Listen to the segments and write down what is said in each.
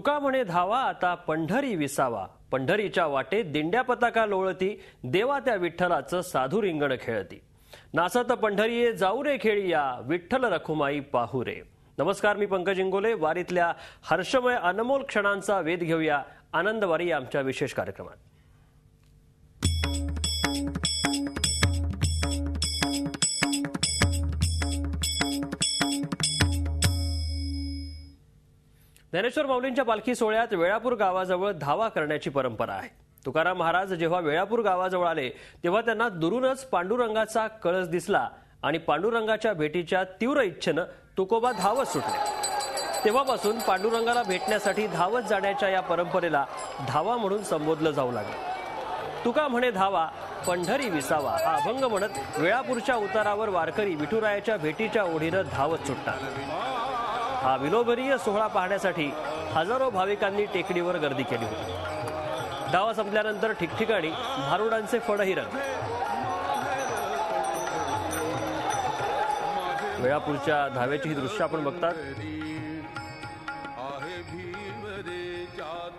तुका म्हणे धावा आता पंढरी विसावा, पंढरीच्या वाटेत दिंड्या पताका लोळती, देवा त्या विठ्ठलाचं साधू रिंगण खेळती. नाचत पंढरीये जाऊ रे खेळिया, विठ्ठल रखुमाई पाहू रे. नमस्कार, मी पंकज इंगोले. वारीतल्या हर्षमय अनमोल क्षणांचा वेध घेऊया आनंद वारी आमच्या विशेष कार्यक्रमात. ज्ञानेश्वर माऊलींच्या पालखी सोहळ्यात वेळापूर गावाजवळ धावा करण्याची परंपरा आहे. तुकाराम महाराज जेव्हा वेळापूर गावाजवळ आले तेव्हा त्यांना दुरूनच पांडुरंगाचा कळस दिसला आणि पांडुरंगाच्या भेटीच्या तीव्र इच्छेनं तुकोबा धावत सुटले. तेव्हापासून पांडुरंगाला भेटण्यासाठी धावत जाण्याच्या या परंपरेला धावा म्हणून संबोधलं जाऊ लागलं. तुका म्हणे धावा पंढरी विसावा हा अभंग म्हणत वेळापूरच्या उतारावर वारकरी विठुरायाच्या भेटीच्या ओढीनं धावत सुटतात. हा विलोभनीय सोहळा पाहण्यासाठी हजारो भाविकांनी टेकडीवर गर्दी केली होती. धावा संपल्यानंतर ठिकठिकाणी भारुडांचे फडही रंगले. वेळापूरच्या धाव्याची ही दृश्य आपण बघतात.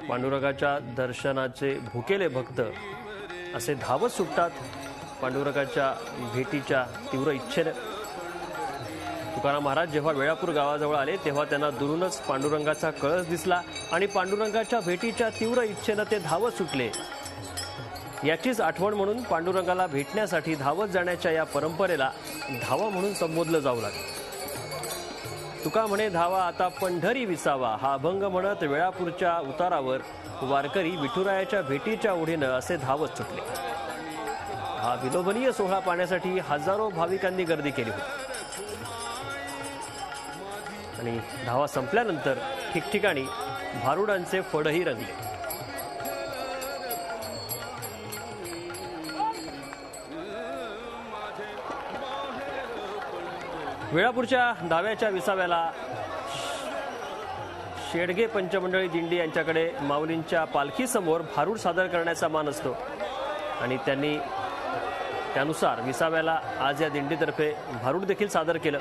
पांडुरंगाच्या दर्शनाचे भुकेले भक्त असे धावत सुटतात पांडुरंगाच्या भेटीच्या तीव्र इच्छेने. तुकाराम महाराज जेव्हा वेळापूर गावाजवळ आले तेव्हा त्यांना दुरूनच पांडुरंगाचा कळस दिसला आणि पांडुरंगाच्या भेटीच्या तीव्र इच्छेनं ते धावत सुटले. याचीच आठवण म्हणून पांडुरंगाला भेटण्यासाठी धावत जाण्याच्या या परंपरेला धावा म्हणून संबोधलं जाऊ लागलं. तुका म्हणे धावा आता पंढरी विसावा हा अभंग म्हणत वेळापूरच्या उतारावर वारकरी विठुरायाच्या भेटीच्या ओढीनं असे धावत सुटले. हा विलोभनीय सोहळा पाहण्यासाठी हजारो भाविकांनी गर्दी केली होती आणि धावा संपल्यानंतर ठिकठिकाणी भारुडांचे फडही रंगले. वेळापूरच्या धाव्याच्या विसाव्याला शेडगे पंचमंडळी दिंडी यांच्याकडे माऊलींच्या पालखीसमोर भारूड सादर करण्याचा मान असतो आणि त्यांनी त्यानुसार विसाव्याला आज या दिंडीतर्फे भारूड देखील सादर केलं.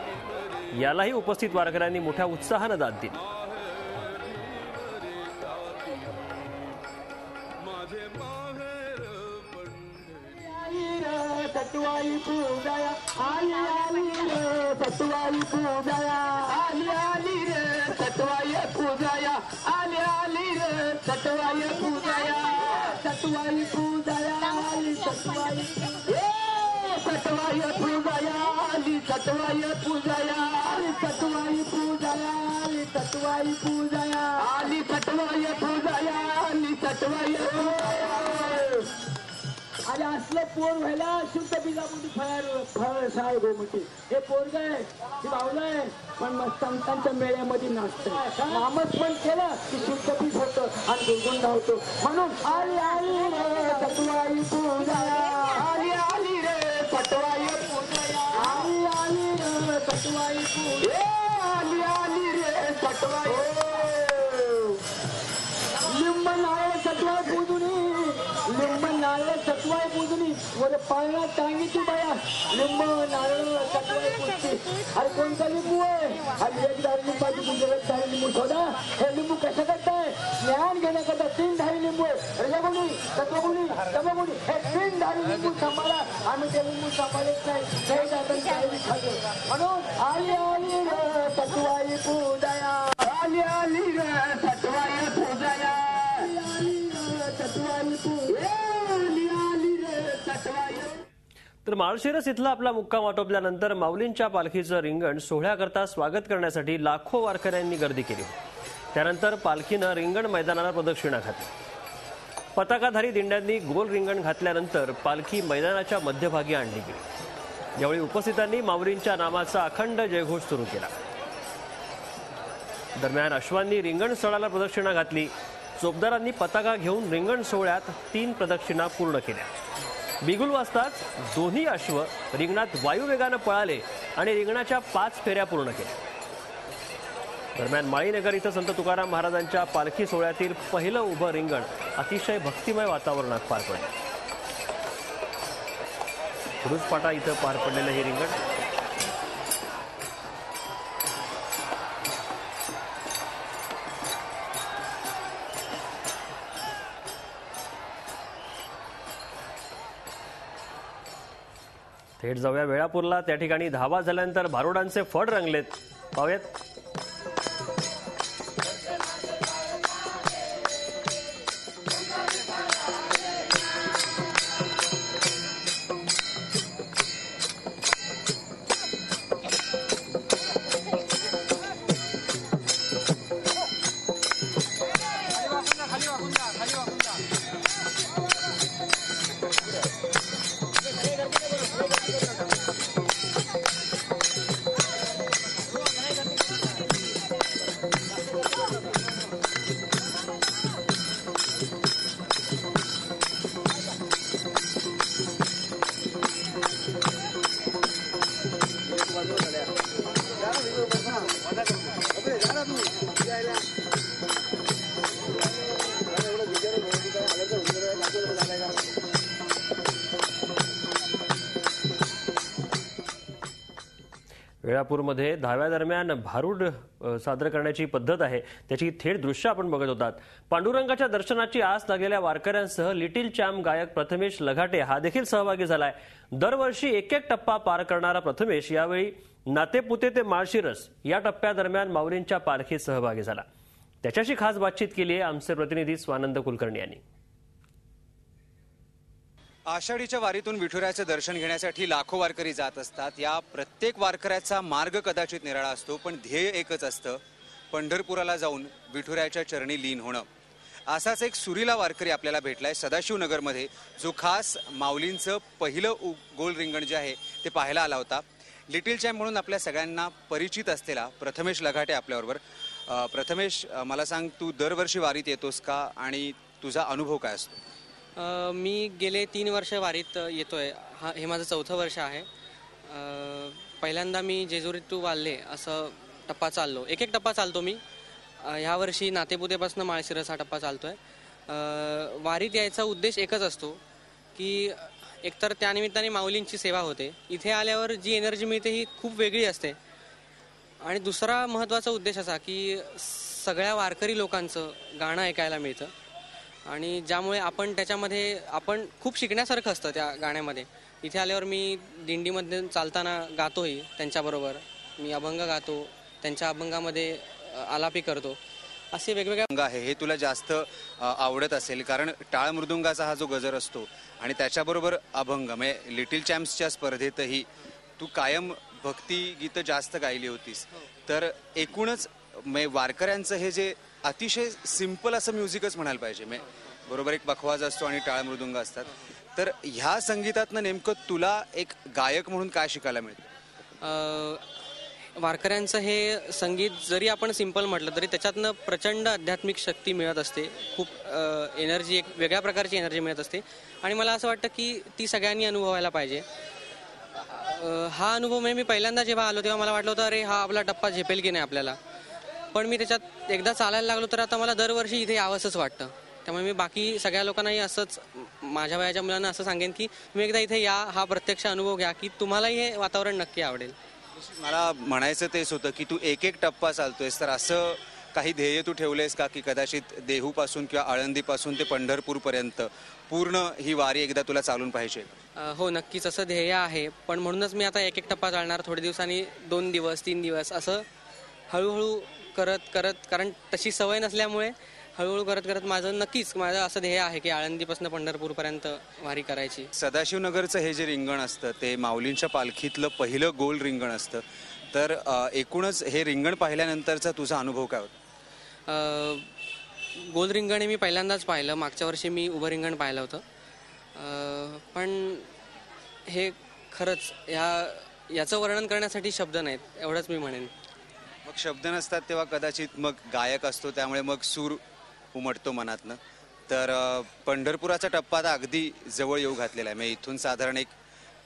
यालाही उपस्थित वारकऱ्यांनी मोठ्या उत्साहानं दाद दिली. सतवाई पूजाया आली आली रे, सतवाई पूजाया आली आली रे, सतवाई पूजाया आली आली रे, सतवाई पूजाया, सतवाई पूजाया आली, सतवाई सतवाई पूजाया आली, सतवाई पूजाया आली, सतवाई पूजाया आली, सतवाई पूजाया आली, सतवाई पूजाया आली, सतवाई अरे असलं पोर व्हायला शुद्ध बीजामध्ये फळ साय गोमटी. हे पोरग आहे की बावलं आहे पण संतांच्या मेळ्यामध्ये नाचतं. नामस्मरण केलं की शुद्ध बीज होतं आणि दुर्गुंध होतो. म्हणून आली आली रे सतवाई पूजाया आली आली रे सतवाई पूजाया आली आली रे सतवाई पूजा आली आली रे सतवाई. लिंब नारळ सतवाई पूजूनी, लिंब नारळ सतवाई पूजनी वर पाळणा टांगीची बाया लिंब नारळ सतवाई पूजती. अरे कोणता लिंबू आहे? अरे एक धारी लिंबाची पूजा, एक धारी लिंबू सोडा. हे लिंबू कसं करताय? ज्ञान घेण्याकरता 3 धारी लिंबू आहे. रजगुणी, सत्वगुणी, तमगुणी हे 3 धारी लिंबू सांभाळा. आम्ही ते लिंबू सांभाळत नाही. काही जातं काही खातो. म्हणून आली आली रे सतवाई पूजाया आली आली रे सतवाई पूजाया सतवाई पूजा. तर माळशिरस इथला आपला मुक्काम आटोपल्यानंतर माऊलींच्या पालखीचं रिंगण सोहळ्याकरता स्वागत करण्यासाठी लाखो वारकऱ्यांनी गर्दी केली. त्यानंतर पालखीनं रिंगण मैदानाला प्रदक्षिणा घातली. पताकाधारी दिंड्यांनी गोल रिंगण घातल्यानंतर पालखी मैदानाच्या मध्यभागी आणली गेली. यावेळी उपस्थितांनी माऊलींच्या नामाचा अखंड जयघोष सुरू केला. दरम्यान अश्वांनी रिंगण स्थळाला प्रदक्षिणा घातली. चोपदारांनी पताका घेऊन रिंगण सोहळ्यात 3 प्रदक्षिणा पूर्ण केल्या. बिगुल वाजताच दोन्ही अश्व रिंगणात वायुवेगानं पळाले आणि रिंगणाच्या 5 फेऱ्या पूर्ण केल्या. दरम्यान माळीनगर इथं संत तुकाराम महाराजांच्या पालखी सोहळ्यातील पहिलं उभं रिंगण अतिशय भक्तिमय वातावरणात पार पडलं. खुरुजपाटा इथं पार पडलेलं हे रिंगण थेट जाऊया वेळापूरला. त्या ठिकाणी धावा झाल्यानंतर भारुडांचे फड रंगलेत. पाहूयात. वेळापूरमध्ये धाव्यादरम्यान भारूड सादर करण्याची पद्धत आहे, त्याची थेट दृश्य आपण बघत होतात. पांडुरंगाच्या दर्शनाची आस लागलेल्या वारकऱ्यांसह लिटिल चॅम्प गायक प्रथमेश लघाटे हा देखील सहभागी झालाय. दरवर्षी एक एक टप्पा पार करणारा प्रथमेश यावेळी नातेपुते ते माळशिरस या टप्प्यादरम्यान माऊलींच्या पालखीत सहभागी झाला. त्याच्याशी खास बातचीत केली आहे आमचे प्रतिनिधी स्वानंद कुलकर्णी यांनी. आषाढीच्या वारीतून विठुरायाचे दर्शन घेण्यासाठी लाखो वारकरी जात असतात. या प्रत्येक वारकऱ्याचा मार्ग कदाचित निराळा असतो, पण ध्येय एकच असतं, पंढरपुराला जाऊन विठुरायाच्या चरणी लीन होणं. असाच एक सुरीला वारकरी आपल्याला भेटलाय सदाशिवनगरमध्ये, जो खास माऊलींचं पहिलं गोल रिंगण जे आहे ते पाहायला आला होता. लिटिल चॅम्प म्हणून आपल्या सगळ्यांना परिचित असलेला प्रथमेश लघाटे आपल्याबरोबर. प्रथमेश, मला सांग, तू दरवर्षी वारीत येतोस का आणि तुझा अनुभव काय असतो? मी गेले 3 वर्ष वारीत येतोय. हे माझं 4थं वर्ष आहे. पहिल्यांदा मी जेजुरी टू वाल्हे असं टप्पा चाललो, एक एक टप्पा चालतो मी. ह्या वर्षी नातेपुतेपासून माळशिरस हा टप्पा चालतोय. वारीत यायचा उद्देश एकच असतो की एकतर त्यानिमित्ताने माऊलींची सेवा होते, इथे आल्यावर जी एनर्जी मिळते ही खूप वेगळी असते. आणि दुसरा महत्त्वाचा उद्देश असा की सगळ्या वारकरी लोकांचं गाणं ऐकायला मिळतं आणि ज्यामुळे त्याच्यामध्ये आपण खूप शिकण्यासारखं असतं त्या गाण्यामध्ये. इथे आल्यावर मी दिंडीमध्ये चालताना गातोही त्यांच्याबरोबर, मी अभंग गातो, त्यांच्या अभंगामध्ये आलापी करतो. असे वेगवेगळे अभंग आहे हे तुला जास्त आवडत असेल, कारण टाळ मृदुंगाचा हा जो गजर असतो आणि त्याच्याबरोबर अभंग, म्हणजे लिटिल चॅम्प्सच्या स्पर्धेतही तू कायम भक्ती गीतं जास्त गायली होतीस. तर एकूणच वारकऱ्यांचं हे जे अतिशय सिंपल असं म्युझिकच म्हणायला पाहिजे, बरोबर एक पखवाज असतो आणि टाळ मृदुंग असतात. तर ह्या संगीतातनं नेमकं तुला एक गायक म्हणून काय शिकायला मिळतं? वारकऱ्यांचं हे संगीत जरी आपण सिंपल म्हटलं तरी त्याच्यातनं प्रचंड आध्यात्मिक शक्ती मिळत असते. खूप एनर्जी, एक वेगळ्या प्रकारची एनर्जी मिळत असते आणि मला असं वाटतं की ती सगळ्यांनी अनुभवायला पाहिजे. हा अनुभव मी पहिल्यांदा जेव्हा आलो तेव्हा मला वाटलं होतं अरे हा आपला टप्पा झेपेल की नाही आपल्याला, पण मी त्याच्यात एकदा चालायला लागलो तर आता मला दरवर्षी इथे यावंसंच वाटतं. त्यामुळे मी बाकी सगळ्या लोकांनाही असंच, माझ्या वयाच्या मुलांना असं सांगेन की तुम्ही एकदा इथे या, हा प्रत्यक्ष अनुभव घ्या की तुम्हालाही हे वातावरण नक्की आवडेल. मला म्हणायचं तेच होतं की तू एक एक टप्पा चालतोयस, तर असं काही ध्येय तू ठेवलेस का की कदाचित देहूपासून किंवा आळंदीपासून ते पंढरपूरपर्यंत पूर्ण ही वारी एकदा तुला चालून पाहिजे? हो, नक्कीच असं ध्येय आहे, पण म्हणूनच मी आता एक एक टप्पा चालणार. थोड्या दिवसांनी 2 दिवस 3 दिवस असं हळूहळू करत कारण तशी सवय नसल्यामुळे हळूहळू करत माझं असं ध्येय आहे की आळंदीपासून पंढरपूरपर्यंत वारी करायची. सदाशिवनगरचं हे जे रिंगण असतं ते माऊलींच्या पालखीतलं पहिलं गोल रिंगण असतं, तर एकूणच हे रिंगण पाहिल्यानंतरचा तुझा अनुभव काय होता? गोल रिंगण हे मी पहिल्यांदाच पाहिलं. मागच्या वर्षी मी उभं रिंगण पाहिलं होतं, पण हे खरंच याचं वर्णन करण्यासाठी शब्द नाहीत, एवढंच मी म्हणेन. मग शब्द नसतात तेव्हा कदाचित मग गायक असतो, त्यामुळे मग सूर उमटतो मनातनं. तर पंढरपुराचा टप्पा आता अगदी जवळ येऊ घातलेला आहे, म्हणजे इथून साधारण एक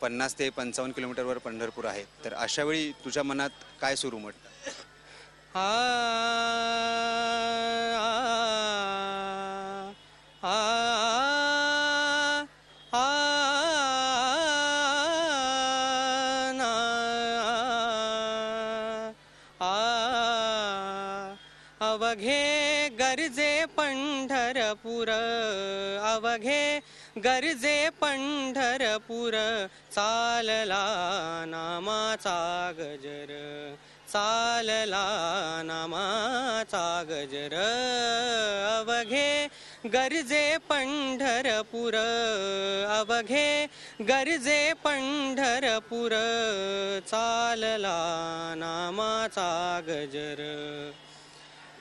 50 ते 55 किलोमीटरवर पंढरपूर आहे. तर अशा वेळी तुझ्या मनात काय सूर उमटतं? अवघे गरजे पंढरपूर, अवघे गरजे पंढरपूर चालला नामाचा गजर चालला नामाचा गजर अवघे गरजे पंढरपूर अवघे गरजे पंढरपूर चालला नामाचा गजर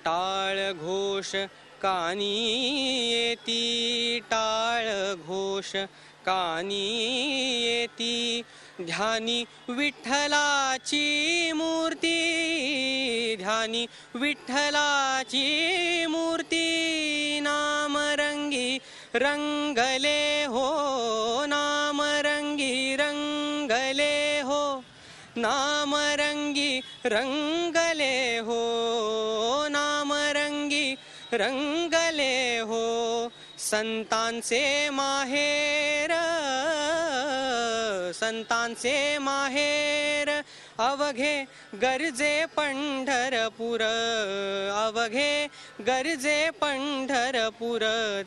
टाळ घोष कानी येती टाळ घोष कानी येती ध्यानी विठ्ठलाची मूर्ती ध्यानी विठ्ठलाची मूर्ती नामरंगी रंगले हो नामरंगी रंगले हो नामरंगी रंगले हो नामरंगी रंगले हो संतांचे माहेर संतांचे माहेर अवघे गरजे पंढरपूर अवघे गरजे पंढरपूर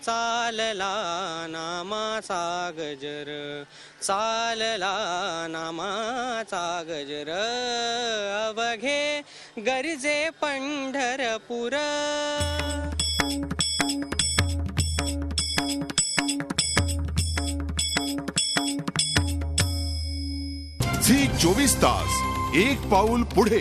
चालला नामाचा गजर चालला नामाचा गजर अवघे गरजे पंढरपूर झी 24 तास एक पाऊल पुढे.